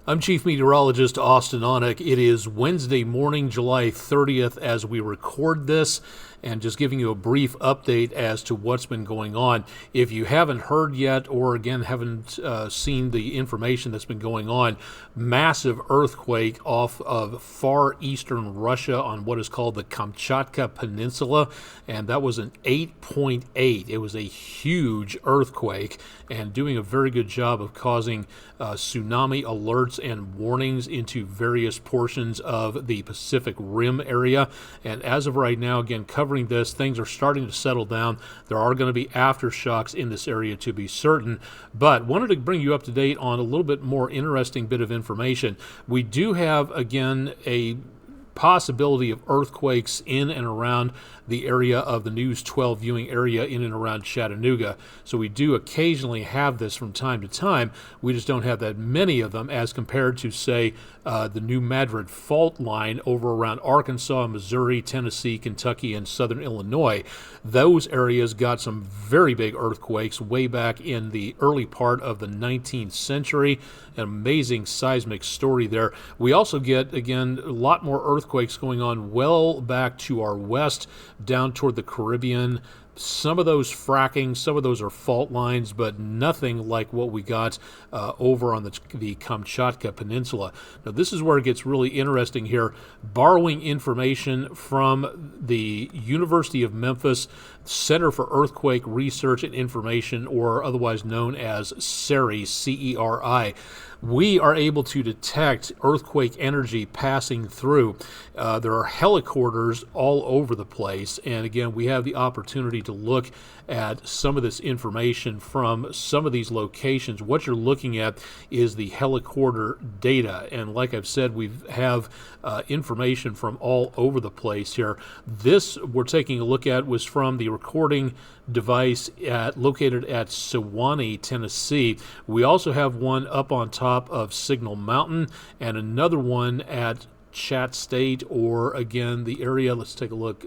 I'm Chief Meteorologist Austen Onek. It is Wednesday morning, July 30th, as we record this, and just giving you a brief update as to what's been going on. If you haven't heard yet, or again haven't seen the information that's been going on, massive earthquake off of far eastern Russia on what is called the Kamchatka Peninsula, and that was an 8.8. It was a huge earthquake, and doing a very good job of causing tsunami alerts and warnings into various portions of the Pacific Rim area. And as of right now, again, covering this, things are starting to settle down. There are going to be aftershocks in this area to be certain, but wanted to bring you up to date on a little bit more interesting bit of information. We do have, again, a possibility of earthquakes in and around the area of the News 12 viewing area in and around Chattanooga. So we do occasionally have this from time to time. We just don't have that many of them as compared to, say, the New Madrid fault line over around Arkansas, Missouri, Tennessee, Kentucky, and southern Illinois. Those areas got some very big earthquakes way back in the early part of the 19th century. An amazing seismic story there. We also get, again, a lot more earthquakes going on well back to our west, down toward the Caribbean. Some of those fracking, some of those are fault lines, but nothing like what we got over on the Kamchatka Peninsula. Now, this is where it gets really interesting here. Borrowing information from the University of Memphis Center for Earthquake Research and Information, or otherwise known as CERI, C-E-R-I. We are able to detect earthquake energy passing through. There are helicopters all over the place, and again, we have the opportunity to look at some of this information from some of these locations. What you're looking at is the helicopter data, and like I've said, we have information from all over the place here. This we're taking a look at was from the recording device located at Sewanee, Tennessee. We also have one up on top of Signal Mountain and another one at Chat State, or again the area, let's take a look,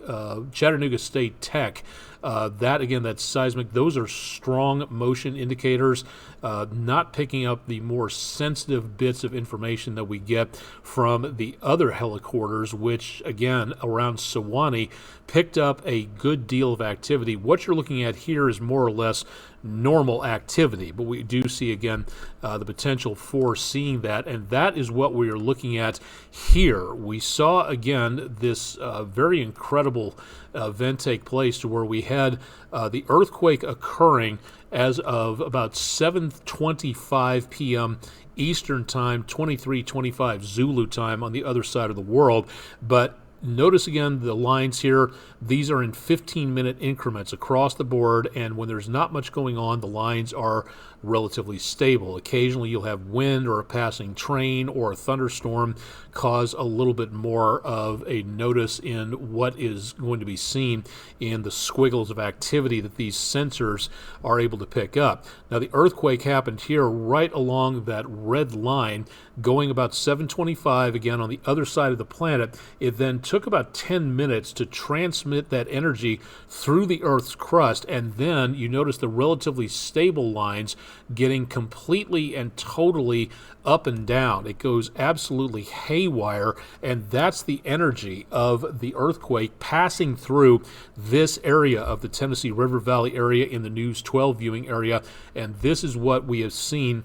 Chattanooga State Tech. That's seismic. Those are strong motion indicators, not picking up the more sensitive bits of information that we get from the other helicopters, which again around Sewanee picked up a good deal of activity. What you're looking at here is more or less normal activity, but we do see again the potential for seeing that, and that is what we are looking at here. We saw again this very incredible event take place to where we had the earthquake occurring as of about 7:25 p.m. Eastern Time, 23:25 Zulu time on the other side of the world. But notice again the lines here. These are in 15-minute increments across the board, and when there's not much going on, the lines are relatively stable. Occasionally you'll have wind or a passing train or a thunderstorm cause a little bit more of a notice in what is going to be seen in the squiggles of activity that these sensors are able to pick up. Now, the earthquake happened here right along that red line going about 7:25 again on the other side of the planet. It then took about 10 minutes to transmit that energy through the Earth's crust, and then you notice the relatively stable lines getting completely and totally up and down. It goes absolutely haywire, and that's the energy of the earthquake passing through this area of the Tennessee River Valley area in the News 12 viewing area, and this is what we have seen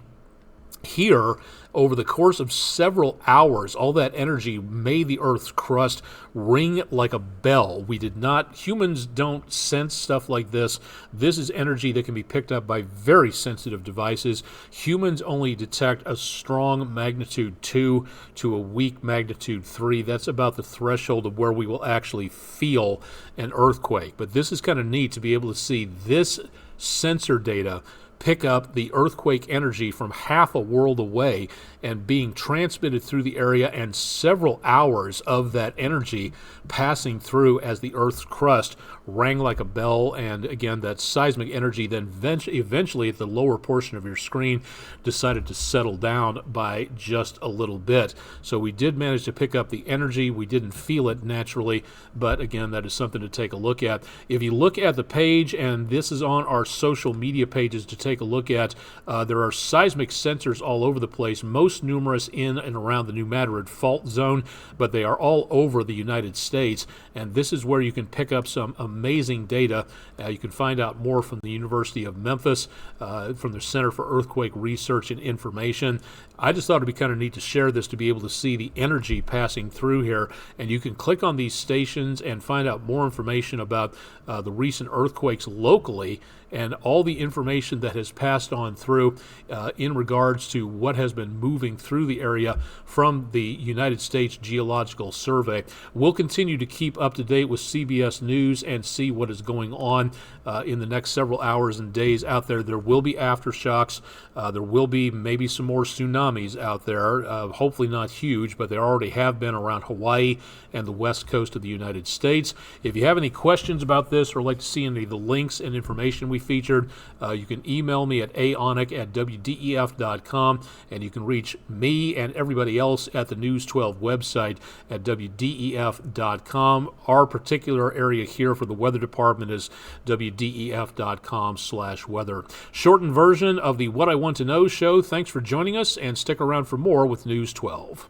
here over the course of several hours. All that energy made the Earth's crust ring like a bell. Humans don't sense stuff like this. This is energy that can be picked up by very sensitive devices. Humans only detect a strong magnitude 2 to a weak magnitude 3. That's about the threshold of where we will actually feel an earthquake. But this is kind of neat to be able to see this sensor data pick up the earthquake energy from half a world away and being transmitted through the area, and several hours of that energy passing through as the Earth's crust rang like a bell, and again, that seismic energy then eventually at the lower portion of your screen decided to settle down by just a little bit. So we did manage to pick up the energy. We didn't feel it naturally, but again, that is something to take a look at. If you look at the page, and this is on our social media pages to take a look at, there are seismic sensors all over the place, most numerous in and around the New Madrid fault zone, but they are all over the United States, and this is where you can pick up some amazing data. You can find out more from the University of Memphis, from the Center for Earthquake Research and Information. I just thought it'd be kind of neat to share this, to be able to see the energy passing through here, and you can click on these stations and find out more information about the recent earthquakes locally and all the information that has passed on through in regards to what has been moving through the area from the United States Geological Survey. We'll continue to keep up to date with CBS News and see what is going on in the next several hours and days out there. There will be aftershocks. There will be maybe some more tsunamis out there, hopefully not huge, but there already have been around Hawaii and the west coast of the United States. If you have any questions about this or like to see any of the links and information we featured, you can email me at aonek@WDEF.com, and you can reach me and everybody else at the News 12 website at WDEF.com. Our particular area here for the weather department is WDEF.com/weather. Shortened version of the What I Want to Know show. Thanks for joining us, and stick around for more with News 12.